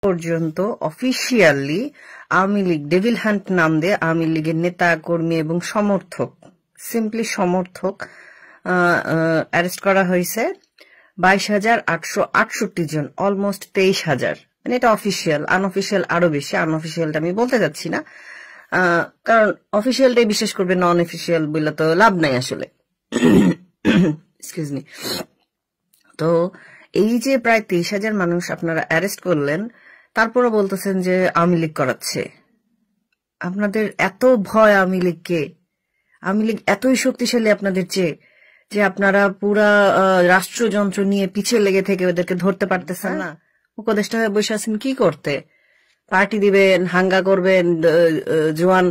পর্যন্ত officially Awami League devil hunt নাম দিয়ে আওয়ামী লীগের নেতা কর্মী এবং সমর্থক, সিম্পলি সমর্থক অ্যারেস্ট করা হয়েছে 22,868 জন, অলমোস্ট 23,000। মানে এটা অফিসিয়াল, আনঅফিসিয়াল আরো বেশি। আনঅফিসিয়ালটা আমি বলতে যাচ্ছি না, কারণ অফিসিয়ালটাই বিশ্বাস করবে, নন অফিসিয়াল বললে তো লাভ নাই আসলে। Excuse me. তো এই যে প্রায় 23,000 মানুষ আপনারা অ্যারেস্ট করলেন, তারপরে বলতেছেন যে আওয়ামী লীগ করাচ্ছে। আপনাদের এত ভয় আওয়ামী লীগকে, আওয়ামী লীগ এতই শক্তিশালী আপনাদের চেয়ে যে আপনারা পুরা রাষ্ট্রযন্ত্র নিয়ে পিছিয়ে লেগে থেকে ওদেরকে ধরতে পারতেছেন না। উপদেষ্টা হয়ে বসে আছেন কি করতে? পার্টি দিবেন, হাঙ্গা করবেন, জোয়ান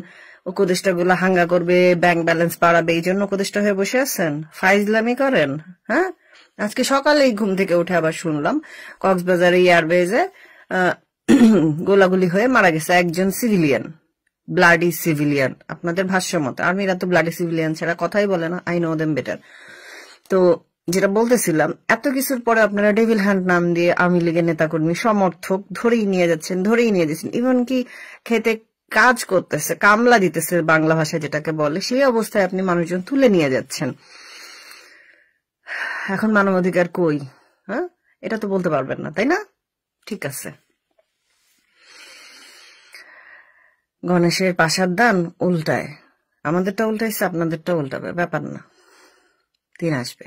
উপদেষ্টা গুলা হাঙ্গা করবে, ব্যাংক ব্যালেন্স বাড়াবে, এই জন্য উপদেষ্টা হয়ে বসে আছেন? ফাইজলামি করেন? হ্যাঁ, আজকে সকালেই ঘুম থেকে উঠে আবার শুনলাম কক্সবাজারে এয়ারবেজে গোলাগুলি হয়ে মারা গেছে একজন সিভিলিয়ান, ব্লাডি সিভিলিয়ান। আপনাদের ভাষ্য মতো আর্মিরা তো ব্লাডি সিভিলিয়ান ছাড়া কথাই বলে না, আই নো দেম বেটার। তো যেটা বলতেছিলাম, এত কিছুর পরে আপনারা ডেভিল হ্যান্ড নাম দিয়ে আওয়ামী লীগের নেতাকর্মী সমর্থক ধরেই নিয়ে যাচ্ছেন, ধরেই নিয়ে যাচ্ছেন। ইভেন কি খেতে কাজ করতেছে, কামলা দিতেছে বাংলা ভাষায় যেটাকে বলে, সেই অবস্থায় আপনি মানুষজন তুলে নিয়ে যাচ্ছেন। এখন মানবাধিকার কই? হ্যাঁ, এটা তো বলতে পারবেন না, তাই না? ঠিক আছে, গণেশের পাশার দান উল্টায়, আমাদেরটা উল্টাইছে, আপনাদেরটা উল্টাবে, ব্যাপার না, দিন আসবে।